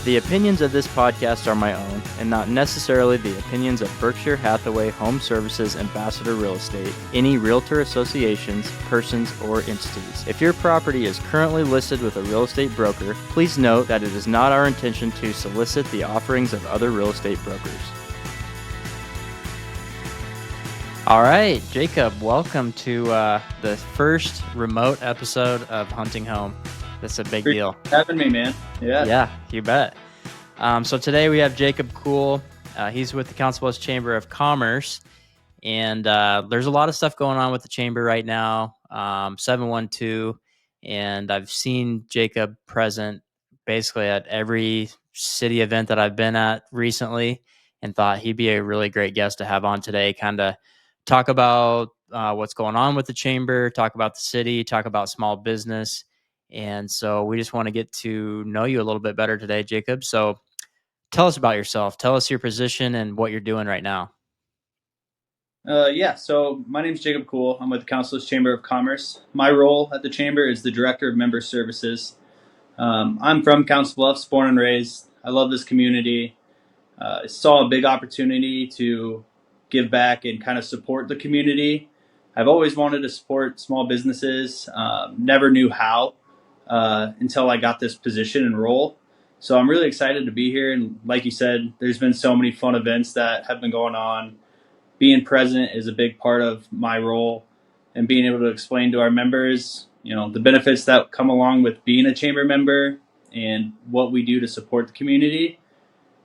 The opinions of this podcast are my own and not necessarily the opinions of Berkshire Hathaway Home Services Ambassador Real Estate, any realtor associations, persons, or entities. If your property is currently listed with a real estate broker, please note that it is not our intention to solicit the offerings of other real estate brokers. All right, Jacob, welcome to the first remote episode of Hunting Home. That's a big deal. Having me, man. Yeah, you bet. So today we have Jacob Kuhl. He's with the Council Bluffs Chamber of Commerce, and there's a lot of stuff going on with the chamber right now. 712, and I've seen Jacob present basically at every city event that I've been at recently, and thought he'd be a really great guest to have on today. Kind of talk about what's going on with the chamber, talk about the city, talk about small business. And so we just want to get to know you a little bit better today, Jacob. So tell us about yourself. Tell us your position and what you're doing right now. So my name is Jacob Kuhl. I'm with the Council Bluffs Chamber of Commerce. My role at the chamber is the Director of Member Services. I'm from Council Bluffs, born and raised. I love this community. I saw a big opportunity to give back and kind of support the community. I've always wanted to support small businesses, never knew how until I got this position and role. So I'm really excited to be here. And like you said, there's been so many fun events that have been going on. Being present is a big part of my role, and being able to explain to our members, the benefits that come along with being a chamber member and what we do to support the community.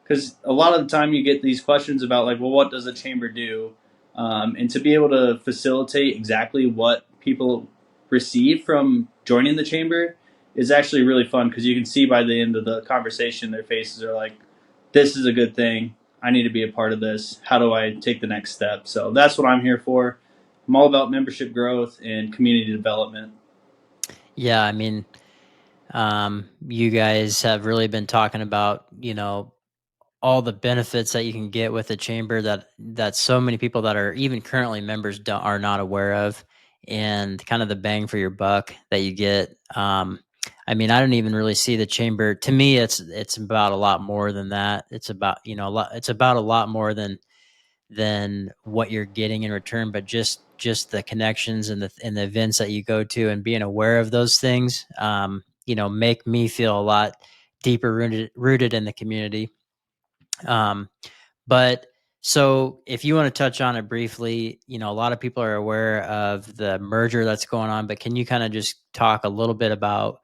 Because a lot of the time you get these questions about what does a chamber do? And to be able to facilitate exactly what people receive from joining the chamber is actually really fun, because you can see by the end of the conversation, their faces are like, this is a good thing. I need to be a part of this. How do I take the next step? So that's what I'm here for. I'm all about membership growth and community development. Yeah, I mean, you guys have really been talking about, all the benefits that you can get with a chamber that so many people that are even currently members are not aware of, and kind of the bang for your buck that you get. I mean, I don't even really see the chamber. To me, it's about a lot more than that. It's about it's about a lot more than what you're getting in return, but just the connections and the events that you go to and being aware of those things, make me feel a lot deeper rooted in the community. But so if you want to touch on it briefly, a lot of people are aware of the merger that's going on, but can you kind of just talk a little bit about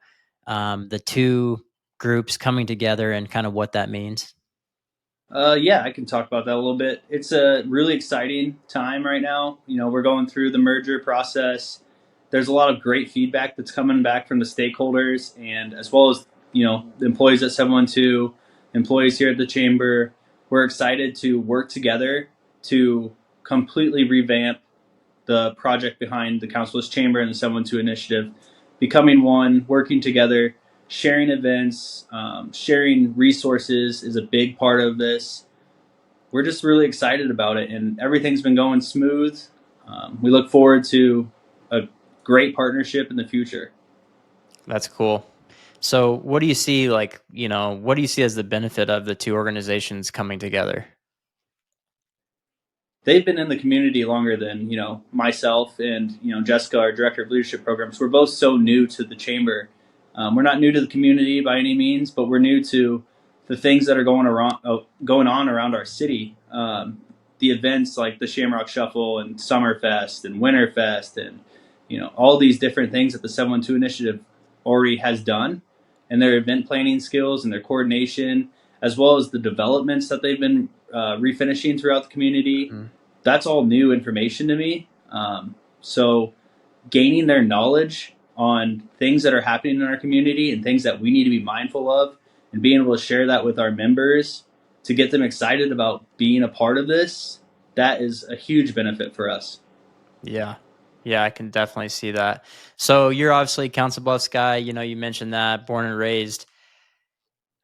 the two groups coming together and kind of what that means? I can talk about that a little bit. It's a really exciting time right now. We're going through the merger process. There's a lot of great feedback that's coming back from the stakeholders, and as well as, the employees at 712, employees here at the chamber. We're excited to work together to completely revamp the project behind the Council Bluffs Chamber and the 712 initiative, becoming one, working together, sharing events, sharing resources is a big part of this. We're just really excited about it, and everything's been going smooth. We look forward to a great partnership in the future. That's cool. So what do you see, what do you see as the benefit of the two organizations coming together? They've been in the community longer than, myself and, Jessica, our director of leadership programs. We're both so new to the chamber. We're not new to the community by any means, but we're new to the things that are going on around our city. The events like the Shamrock Shuffle and Summerfest and Winterfest and, all these different things that the 712 initiative already has done, and their event planning skills and their coordination, as well as the developments that they've been refinishing throughout the community. Mm-hmm. That's all new information to me. So gaining their knowledge on things that are happening in our community and things that we need to be mindful of, and being able to share that with our members to get them excited about being a part of this, that is a huge benefit for us. Yeah, I can definitely see that. So you're obviously a Council Bluffs guy. You mentioned that, born and raised.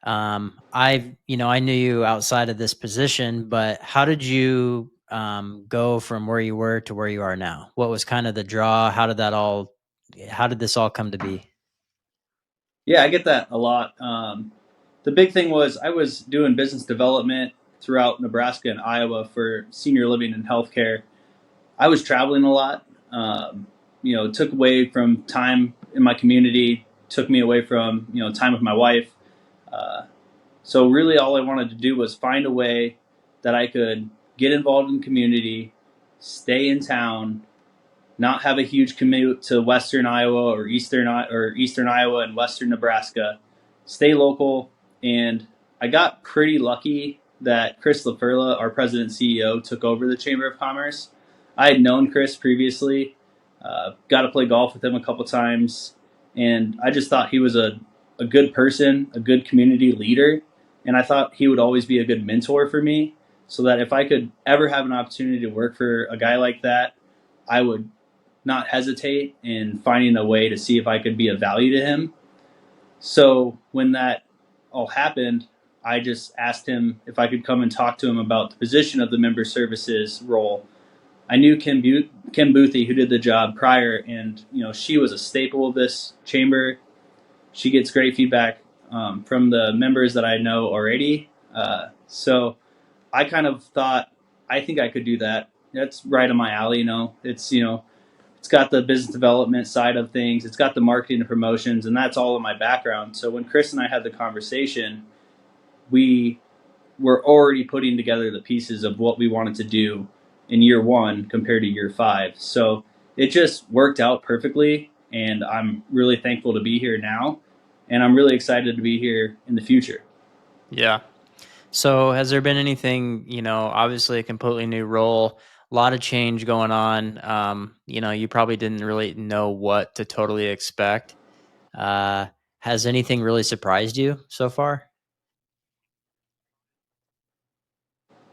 I knew you outside of this position, but how did you go from where you were to where you are now? What was kind of the draw? How did this all come to be? Yeah, I get that a lot. The big thing was I was doing business development throughout Nebraska and Iowa for senior living and healthcare. I was traveling a lot. Took away from time in my community, took me away from time with my wife. Uh, so really, all I wanted to do was find a way that I could get involved in the community, stay in town, not have a huge commute to Western Iowa or Eastern Iowa and Western Nebraska, stay local. And I got pretty lucky that Chris LaFerla, our president and CEO, took over the Chamber of Commerce. I had known Chris previously, got to play golf with him a couple times, and I just thought he was a good person, a good community leader, and I thought he would always be a good mentor for me. So that if I could ever have an opportunity to work for a guy like that, I would not hesitate in finding a way to see if I could be of value to him. So when that all happened, I just asked him if I could come and talk to him about the position of the member services role. I knew Kim Boothie, who did the job prior, and she was a staple of this chamber. She gets great feedback from the members that I know already. So I kind of thought, I think I could do that. That's right on my alley. It's got the business development side of things. It's got the marketing and promotions, and that's all in my background. So when Chris and I had the conversation, we were already putting together the pieces of what we wanted to do in year one compared to year five. So it just worked out perfectly, and I'm really thankful to be here now, and I'm really excited to be here in the future. Yeah. So has there been anything, obviously a completely new role, a lot of change going on. You probably didn't really know what to totally expect. Uh, has anything really surprised you so far?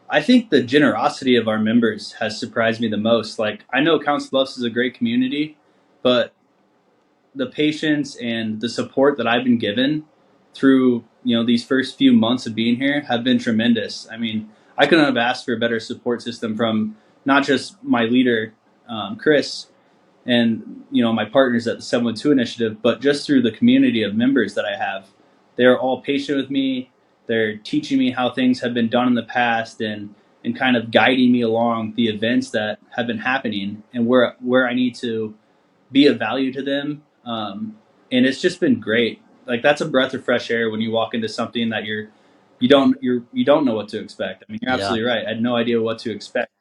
I think the generosity of our members has surprised me the most. Like, I know Council Bluffs is a great community, but the patience and the support that I've been given through these first few months of being here have been tremendous. I mean, I couldn't have asked for a better support system from not just my leader, Chris, and my partners at the 712 initiative, but just through the community of members that I have. They're all patient with me. They're teaching me how things have been done in the past, and kind of guiding me along the events that have been happening and where I need to be of value to them. And it's just been great. Like, that's a breath of fresh air when you walk into something that you don't know what to expect. I mean, you're Yeah. absolutely right. I had no idea what to expect.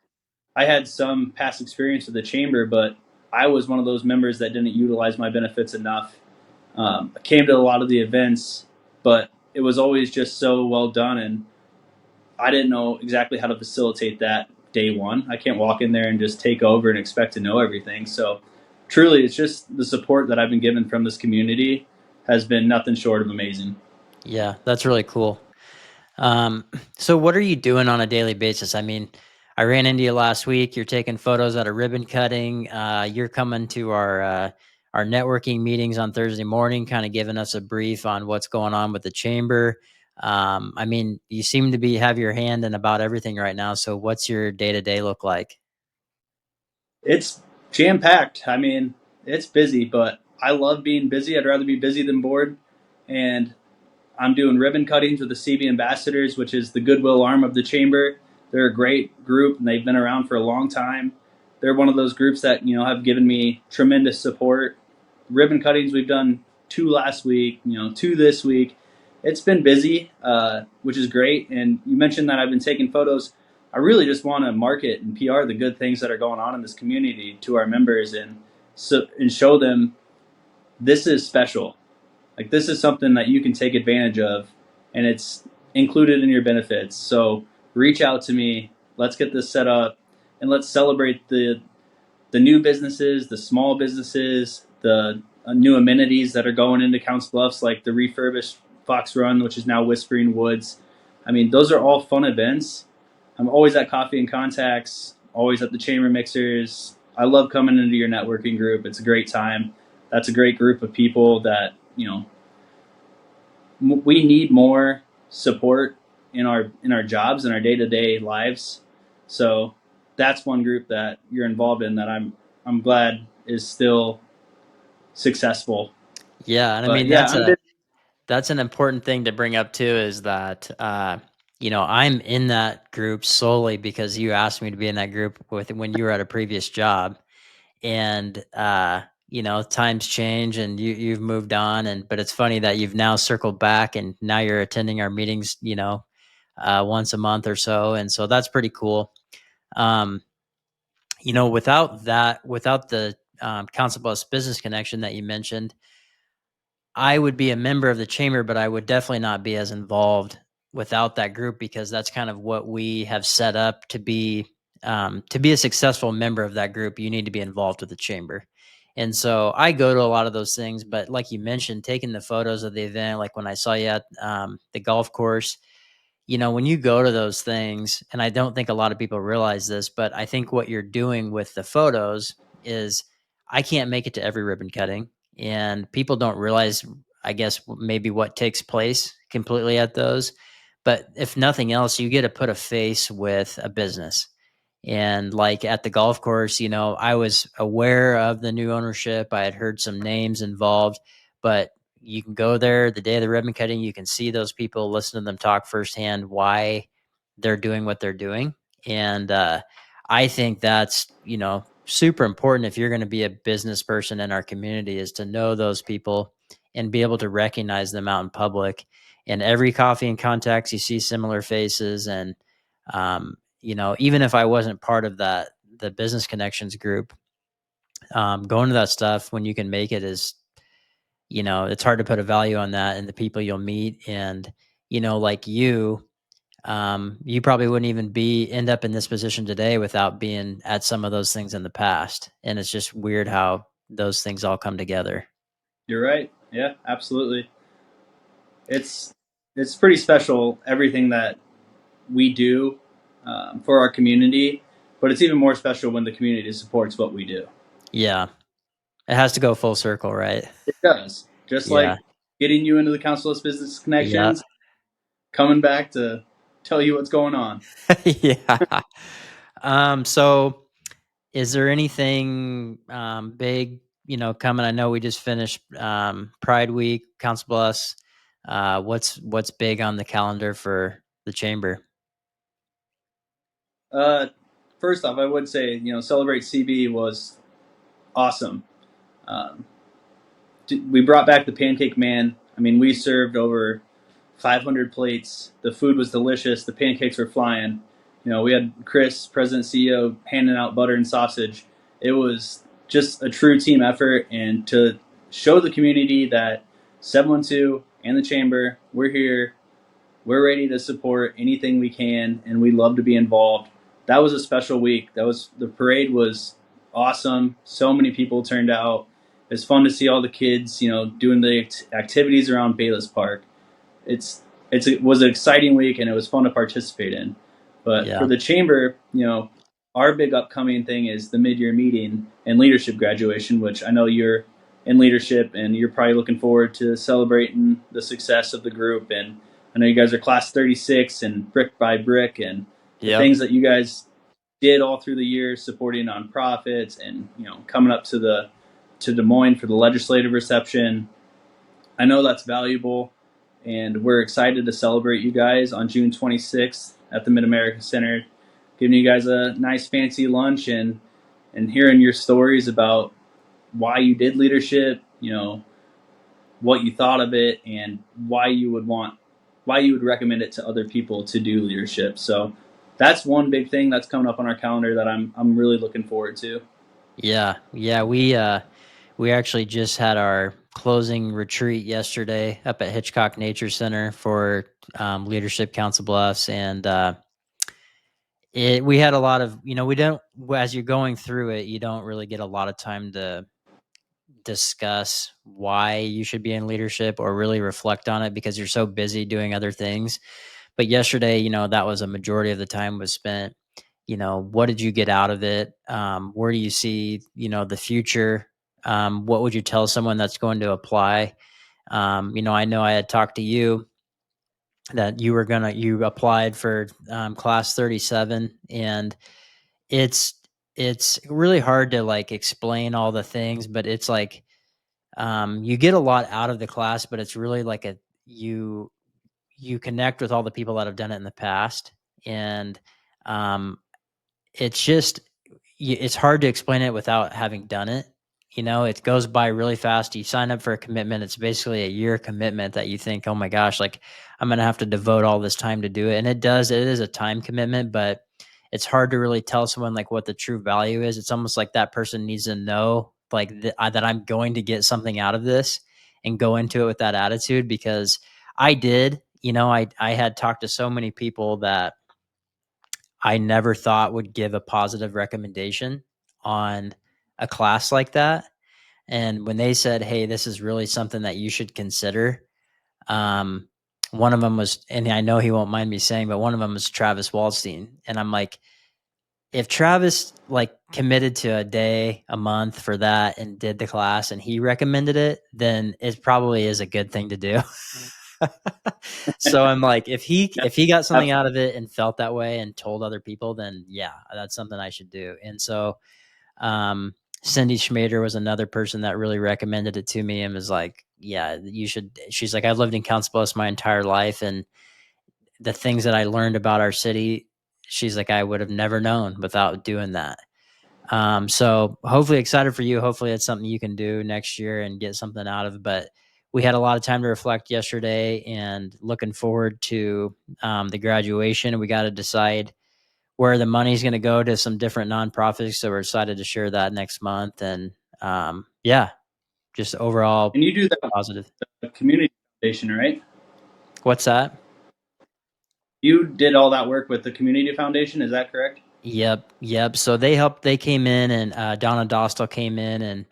I had some past experience with the chamber, but I was one of those members that didn't utilize my benefits enough. I came to a lot of the events, but it was always just so well done, and I didn't know exactly how to facilitate that day one. I can't walk in there and just take over and expect to know everything. So truly, it's just the support that I've been given from this community has been nothing short of amazing. Yeah, that's really cool. Um, so what are you doing on a daily basis? I mean, I ran into you last week. You're taking photos at a ribbon cutting. You're coming to our networking meetings on Thursday morning, kind of giving us a brief on what's going on with the chamber. I mean, you seem to have your hand in about everything right now. So what's your day to day look like? It's jam packed. I mean, it's busy, but I love being busy. I'd rather be busy than bored. And I'm doing ribbon cuttings with the CB Ambassadors, which is the goodwill arm of the chamber. They're a great group, and they've been around for a long time. They're one of those groups that have given me tremendous support. Ribbon cuttings, we've done 2 last week, 2 this week. It's been busy, which is great. And you mentioned that I've been taking photos. I really just want to market and PR the good things that are going on in this community to our members, and show them this is special. Like, this is something that you can take advantage of, and it's included in your benefits. So reach out to me. Let's get this set up, and let's celebrate the new businesses, the small businesses, the new amenities that are going into Counts Bluffs, like the refurbished Fox Run, which is now Whispering Woods. I mean, those are all fun events. I'm always at Coffee and Contacts, always at the Chamber Mixers. I love coming into your networking group. It's a great time. That's a great group of people that we need more support in our jobs and our day-to-day lives. So that's one group that you're involved in that I'm glad is still successful. Yeah. And I But mean, yeah, I'm busy. That's an important thing to bring up too, is that, I'm in that group solely because you asked me to be in that group with when you were at a previous job. And, times change and you've moved on. But it's funny that you've now circled back and now you're attending our meetings, once a month or so. And so that's pretty cool. Um, without the Council Bluffs business connection that you mentioned, I would be a member of the chamber, but I would definitely not be as involved without that group, because that's kind of what we have set up to be. To be a successful member of that group, you need to be involved with the chamber. And so I go to a lot of those things, but like you mentioned, taking the photos of the event, like when I saw you at the golf course, when you go to those things, and I don't think a lot of people realize this, but I think what you're doing with the photos is, I can't make it to every ribbon cutting, and people don't realize, I guess, maybe what takes place completely at those. But if nothing else, you get to put a face with a business. And like at the golf course, I was aware of the new ownership. I had heard some names involved, but you can go there the day of the ribbon cutting. You can see those people, listen to them talk firsthand why they're doing what they're doing. And I think that's, super important if you're going to be a business person in our community, is to know those people and be able to recognize them out in public. And every coffee and contacts, you see similar faces. And, even if I wasn't part of the business connections group, going to that stuff when you can make it is, it's hard to put a value on that and the people you'll meet. And, like you probably wouldn't even end up in this position today without being at some of those things in the past. And it's just weird how those things all come together. You're right. Yeah, absolutely. It's pretty special, everything that we do for our community, but it's even more special when the community supports what we do. Yeah. It has to go full circle, right? It does. Just Yeah. like getting you into the Council of Business Yeah. Connections, coming back to tell you what's going on. Yeah. So is there anything big, coming? I know we just finished Pride Week, Council Bluffs. What's big on the calendar for the chamber? Uh, First off, I would say, Celebrate CB was awesome. Um, we brought back the Pancake Man. I mean, we served over 500 plates. The food was delicious. The pancakes were flying. We had Chris, President CEO, handing out butter and sausage. It was just a true team effort, and to show the community that 712 and the chamber, we're here. We're ready to support anything we can, and we love to be involved. That was a special week. The parade was awesome. So many people turned out. It's fun to see all the kids, doing the activities around Bayless Park. It was an exciting week, and it was fun to participate in. But for Yeah. the chamber, our big upcoming thing is the mid-year meeting and leadership graduation, which I know you're in leadership, and you're probably looking forward to celebrating the success of the group. And I know you guys are class 36 and brick by brick, and the Yep. things that you guys did all through the years, supporting nonprofits, and coming up to Des Moines for the legislative reception. I know that's valuable, and we're excited to celebrate you guys on June 26th at the Mid America Center, giving you guys a nice fancy lunch, and hearing your stories about why you did leadership, what you thought of it, and why you would recommend it to other people to do leadership. So that's one big thing that's coming up on our calendar that I'm really looking forward to. Yeah. Yeah. We actually just had our closing retreat yesterday up at Hitchcock Nature Center for Leadership Council Bluffs. And we had a lot of, we don't, as you're going through it, you don't really get a lot of time to discuss why you should be in leadership or really reflect on it, because you're so busy doing other things. But yesterday, that was a majority of the time was spent, what did you get out of it? Where do you see, the future? What would you tell someone that's going to apply? I know I had talked to you that you applied for class 37, and it's it's really hard to like explain all the things, but it's like, you get a lot out of the class, but it's really like you connect with all the people that have done it in the past, and um, it's just it's hard to explain it without having done it. It goes by really fast. You sign up for a commitment. It's basically a year commitment that you think, oh my gosh, like I'm going to have to devote all this time to do it. And it does, it is a time commitment, but it's hard to really tell someone like what the true value is. It's almost like that person needs to know like that I'm going to get something out of this and go into it with that attitude, because I did, I had talked to so many people that I never thought would give a positive recommendation on a class like that. And when they said, "Hey, this is really something that you should consider," um, one of them was, and I know he won't mind me saying, but one of them was Travis Waldstein. And I'm like, if Travis like committed to a day, a month for that and did the class and he recommended it, then it probably is a good thing to do. So I'm like, if he got something out of it and felt that way and told other people, then yeah, that's something I should do. And so um, Cindy Schmader was another person that really recommended it to me and was like, yeah, you should. She's like, I've lived in Council Bluffs my entire life, and the things that I learned about our city, she's like, I would have never known without doing that. So hopefully excited for you. Hopefully it's something you can do next year and get something out of. But we had a lot of time to reflect yesterday and looking forward to the graduation. We got to decide where the money's going to go to some different nonprofits. So we're excited to share that next month. And yeah, just overall And you do that positive. with the community foundation, right? What's that? You did all that work with the community foundation, is that correct? Yep. So they helped. They came in, and Donna Dostal came in, and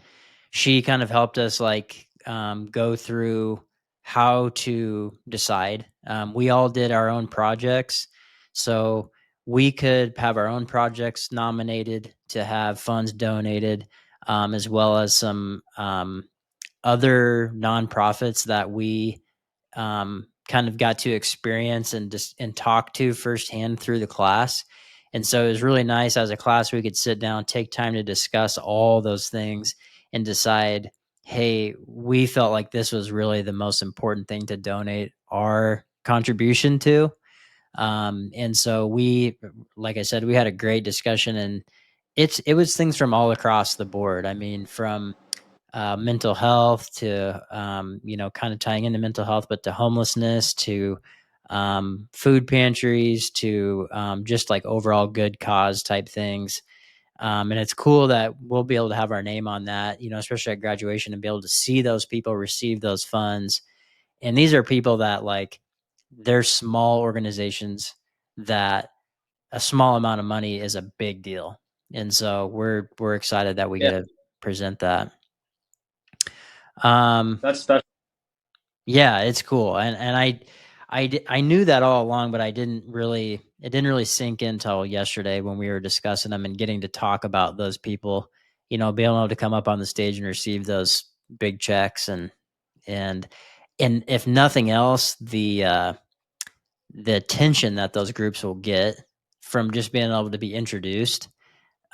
she kind of helped us like go through how to decide. We all did our own projects, so we could have our own projects nominated to have funds donated, as well as some other nonprofits that we kind of got to experience and just and talk to firsthand through the class. And so it was really nice as a class we could sit down, take time to discuss all those things and decide, hey, we felt like this was really the most important thing to donate our contribution to. And so we, like I said, we had a great discussion, and it was things from all across the board. I mean, from mental health to kind of tying into mental health, but to homelessness, to food pantries, to just like overall good cause type things. And it's cool that we'll be able to have our name on that, especially at graduation, and be able to see those people receive those funds. And these are people that like they're small organizations that a small amount of money is a big deal. And so we're excited that we get Yeah, to present that. Um, that's special. Yeah, it's cool, and I knew that all along, but it didn't really sink in till yesterday when we were discussing them and getting to talk about those people, being able to come up on the stage and receive those big checks, and and if nothing else, the attention that those groups will get from just being able to be introduced,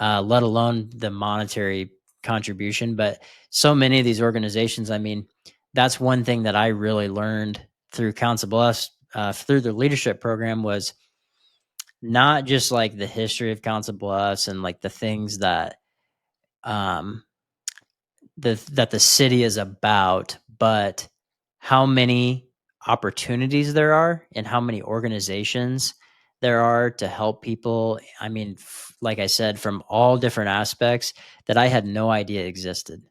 let alone the monetary contribution. But so many of these organizations, I mean, that's one thing that I really learned through Council Bluffs, through the leadership program, was not just like the history of Council Bluffs and like the things that um, that the city is about, but how many opportunities there are and how many organizations there are to help people. I mean, like I said, from all different aspects that I had no idea existed.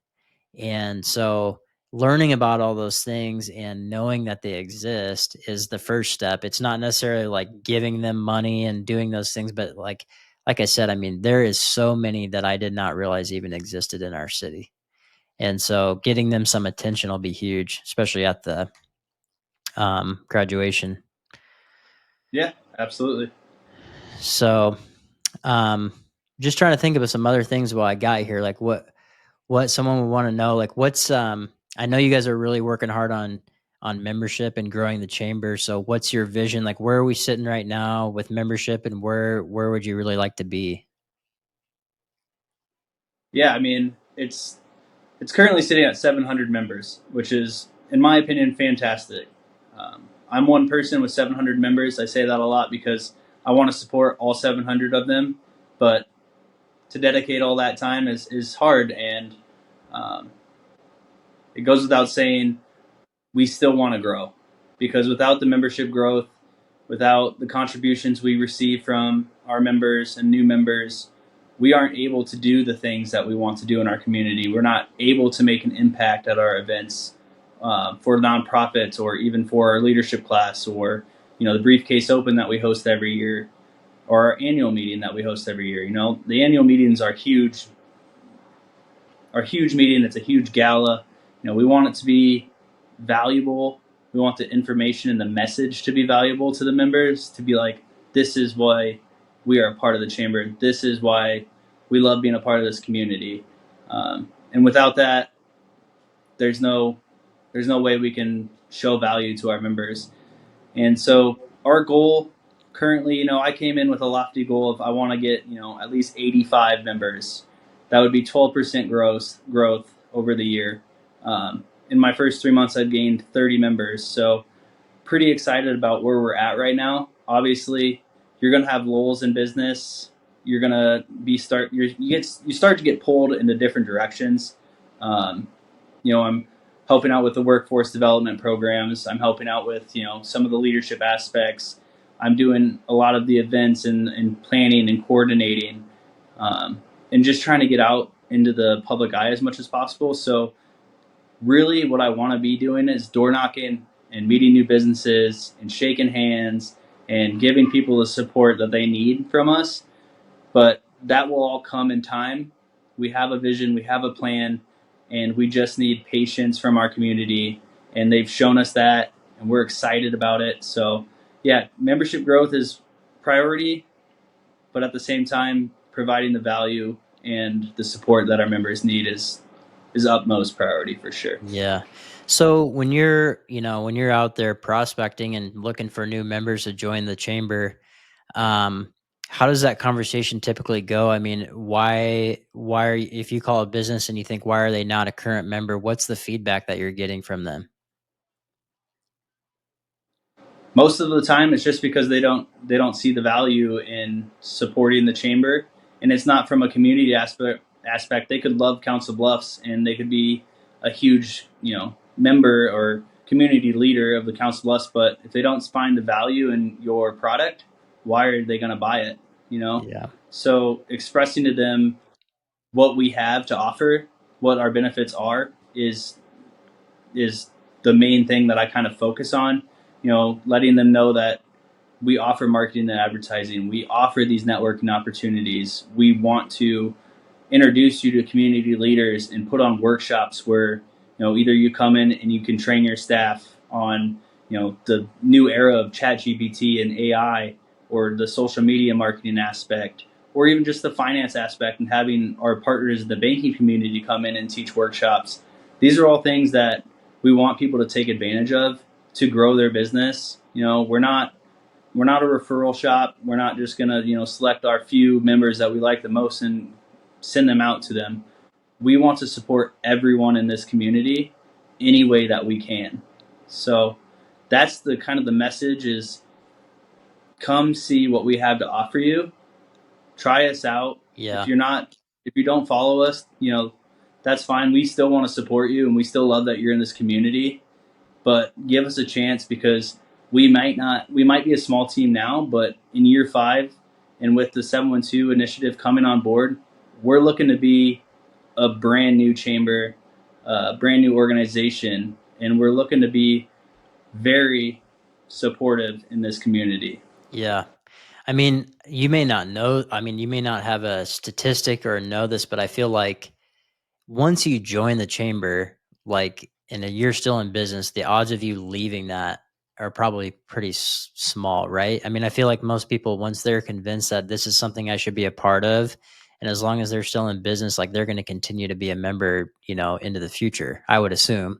And so learning about all those things and knowing that they exist is the first step. It's not necessarily like giving them money and doing those things, but like I said, I mean, there is so many that I did not realize even existed in our city. And so getting them some attention will be huge, especially at the graduation. Yeah, absolutely. So um, just trying to think of some other things while I got here, like what someone would want to know, like what's I know you guys are really working hard on membership and growing the chamber. So what's your vision? Like where are we sitting right now with membership, and where would you really like to be? Yeah, I mean, it's currently sitting at 700 members, which is, in my opinion, fantastic. I'm one person with 700 members. I say that a lot because I want to support all 700 of them, but to dedicate all that time is hard, and um, it goes without saying we still want to grow, because without the membership growth, without the contributions we receive from our members and new members, we aren't able to do the things that we want to do in our community. We're not able to make an impact at our events, for nonprofits, or even for our leadership class, or the Briefcase Open that we host every year, or our annual meeting that we host every year. The annual meetings are huge. Our huge meeting. It's a huge gala. We want it to be valuable. We want the information and the message to be valuable to the members, to be like, this is why we are a part of the chamber. This is why we love being a part of this community. And without that, there's no way we can show value to our members. And so our goal currently, I came in with a lofty goal of I want to get, at least 85 members. That would be 12% growth over the year. In my first 3 months, I've gained 30 members. So pretty excited about where we're at right now. Obviously, you're going to have lulls in business. You're going to you start to get pulled into different directions. I'm helping out with the workforce development programs. I'm helping out with, some of the leadership aspects. I'm doing a lot of the events and planning and coordinating, and just trying to get out into the public eye as much as possible. So really what I want to be doing is door knocking and meeting new businesses and shaking hands and giving people the support that they need from us. But that will all come in time. We have a vision, we have a plan, and we just need patience from our community. And they've shown us that, and we're excited about it. So yeah, membership growth is priority, but at the same time, providing the value and the support that our members need is utmost priority for sure. Yeah. So when you're out there prospecting and looking for new members to join the chamber, um, how does that conversation typically go? I mean, why are if you call a business and you think, why are they not a current member? What's the feedback that you're getting from them? Most of the time, it's just because they don't see the value in supporting the chamber, and it's not from a community aspect. They could love Council Bluffs and they could be a huge member or community leader of the Council Bluffs, but if they don't find the value in your product, why are they going to buy it? Yeah. So expressing to them what we have to offer, what our benefits are, is the main thing that I kind of focus on. Letting them know that we offer marketing and advertising. We offer these networking opportunities. We want to introduce you to community leaders and put on workshops where either you come in and you can train your staff on the new era of ChatGPT and AI, or the social media marketing aspect, or even just the finance aspect, and having our partners in the banking community come in and teach workshops. These are all things that we want people to take advantage of to grow their business. We're not a referral shop. We're not just gonna select our few members that we like the most and send them out to them. We want to support everyone in this community any way that we can. So that's the kind of the message is, come see what we have to offer you. Try us out. Yeah. If you don't follow us, that's fine. We still want to support you and we still love that you're in this community, but give us a chance, because we might be a small team now, but in year 5 and with the 712 initiative coming on board, we're looking to be a brand new chamber, a brand new organization, and we're looking to be very supportive in this community. Yeah. I mean, you may not know, I mean, you may not have a statistic or know this, but I feel like once you join the chamber, like, and you're still in business, the odds of you leaving that are probably pretty small, right? I mean, I feel like most people, once they're convinced that this is something I should be a part of, and as long as they're still in business, like they're going to continue to be a member, into the future, I would assume.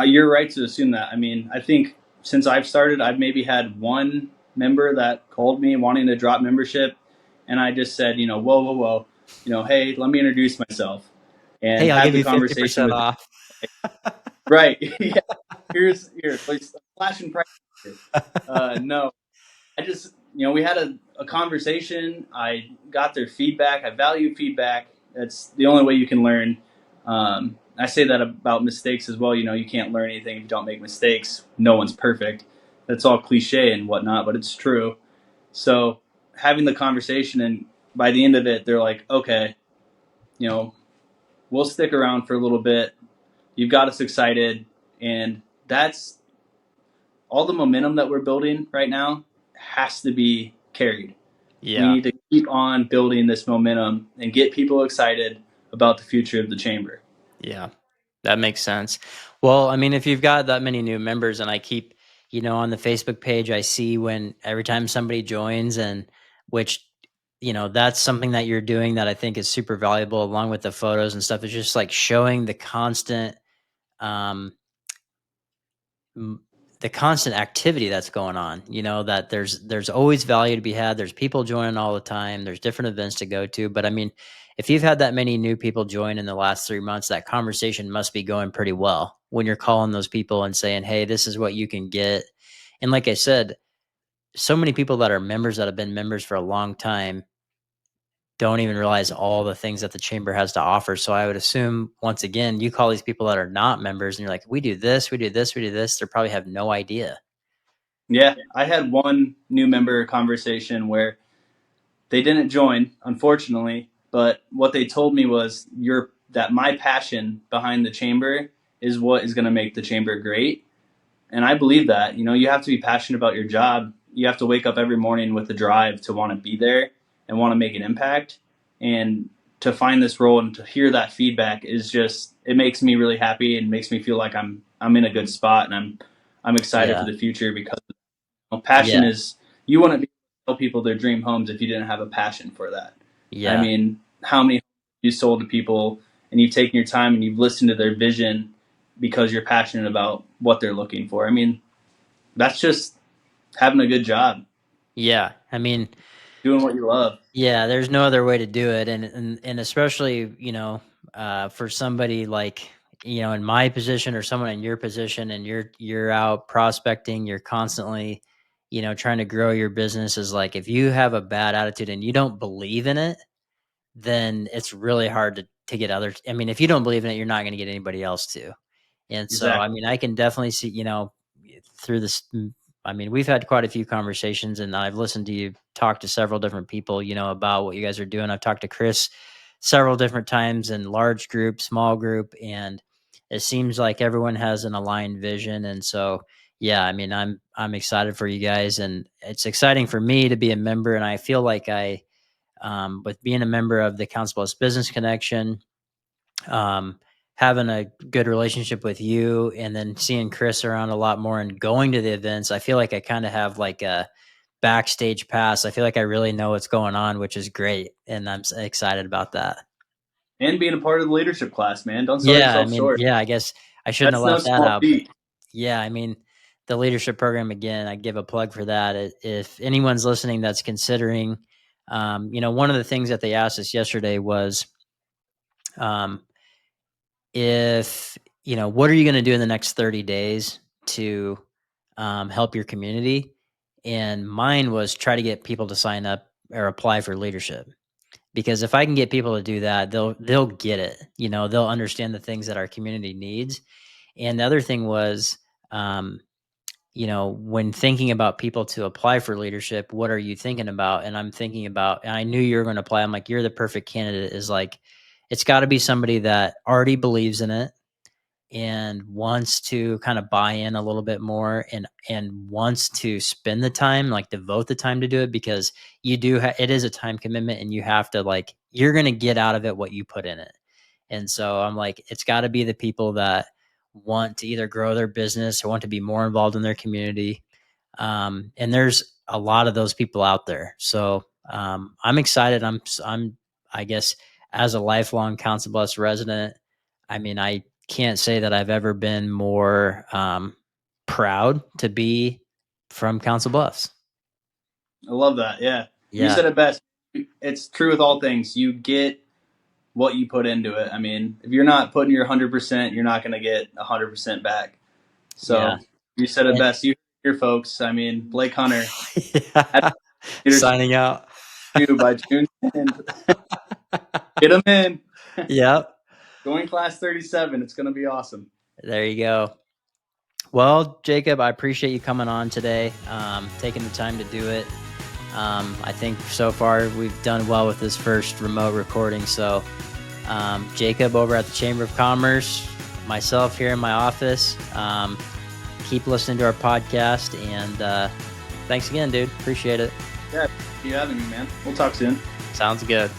You're right to assume that. I mean, I think since I've started, I've maybe had one member that called me wanting to drop membership, and I just said, whoa, whoa, whoa, hey, let me introduce myself and Hey, I'll have give the you conversation 50% with them. off. Right. Yeah. Here. Let's flashing price. No, I just, we had a conversation. I got their feedback. I value feedback. That's the only way you can learn. I say that about mistakes as well. You can't learn anything if you don't make mistakes. No one's perfect. That's all cliche and whatnot, but it's true. So having the conversation, and by the end of it, they're like, okay, you know, we'll stick around for a little bit. You've got us excited. And that's all the momentum that we're building right now has to be carried. We Yeah. need to keep on building this momentum and get people excited about the future of the chamber. Yeah. That makes sense. Well, I mean, if you've got that many new members and I keep, on the Facebook page, I see when every time somebody joins and which, that's something that you're doing that I think is super valuable along with the photos and stuff. Is just like showing um, m- the constant activity that's going on, that there's always value to be had. There's people joining all the time. There's different events to go to. But I mean, if you've had that many new people join in the last 3 months, that conversation must be going pretty well when you're calling those people and saying, hey, this is what you can get. And like I said, so many people that are members that have been members for a long time don't even realize all the things that the chamber has to offer. So I would assume, once again, you call these people that are not members and you're like, we do this, we do this, we do this. They probably have no idea. Yeah, I had one new member conversation where they didn't join, unfortunately, but what they told me was that my passion behind the chamber is what is going to make the chamber great. And I believe that. You have to be passionate about your job. You have to wake up every morning with a drive to want to be there and want to make an impact. And to find this role and to hear that feedback is just, it makes me really happy and makes me feel like I'm in a good spot, and I'm excited for Yeah. the future because passion Yeah. is, you wouldn't be able to tell people their dream homes if you didn't have a passion for that. I Yeah. mean, how many you sold to people and you've taken your time and you've listened to their vision because you're passionate about what they're looking for. I mean, that's just having a good job, Yeah. I mean, doing what you love. yeah, there's no other way to do it. And especially, for somebody like, in my position or someone in your position and you're out prospecting, you're constantly, trying to grow your business is like if you have a bad attitude and you don't believe in it, then it's really hard to get others. I mean, if you don't believe in it, you're not going to get anybody else to. And so, I Exactly. mean, I can definitely see, through this. I mean, we've had quite a few conversations, and I've listened to you talk to several different people, about what you guys are doing. I've talked to Chris several different times in large group, small group, and it seems like everyone has an aligned vision. And so, yeah, I mean, I'm excited for you guys, and it's exciting for me to be a member. And I feel like with being a member of the Council Bluffs Business Connection, um, having a good relationship with you and then seeing Chris around a lot more and going to the events, I feel like I kind of have like a backstage pass. I feel like I really know what's going on, which is great. And I'm excited about that. And being a part of the leadership class, man. Don't sell Yeah. I yourself mean, short. yeah, I guess I shouldn't have That's no left that small out, but feat. yeah, I mean, the leadership program, again, I give a plug for that. If anyone's listening that's considering, one of the things that they asked us yesterday was, um, if what are you going to do in the next 30 days to help your community, and mine was try to get people to sign up or apply for leadership, because if I can get people to do that, they'll get it. They'll understand the things that our community needs. And the other thing was, um, when thinking about people to apply for leadership, what are you thinking about? And I'm thinking about, and I knew you were going to apply, I'm like, you're the perfect candidate. Is like, it's got to be somebody that already believes in it and wants to kind of buy in a little bit more, and wants to spend the time, like devote the time to do it, because it is a time commitment, and you have to, like, you're going to get out of it what you put in it. And so I'm like, it's got to be the people that want to either grow their business or want to be more involved in their community. And there's a lot of those people out there. So I'm excited. I guess, as a lifelong Council Bluffs resident, I mean, I can't say that I've ever been more proud to be from Council Bluffs. I love that. Yeah. You Yeah. said it best. It's true with all things. You get what you put into it. I mean, if you're not putting your 100%, you're not going to get 100% back. Yeah. So You said it And- best. You hear, folks. I mean, Blake Hunter Yeah. Signing out. due by June 10th. Get him in. Yep. Going class 37. It's going to be awesome. There you go. Well, Jacob, I appreciate you coming on today, taking the time to do it. I think so far we've done well with this first remote recording. So, Jacob over at the Chamber of Commerce, myself here in my office, keep listening to our podcast. And thanks again, dude. Appreciate it. Yeah, you having me, man. We'll talk soon. Sounds good.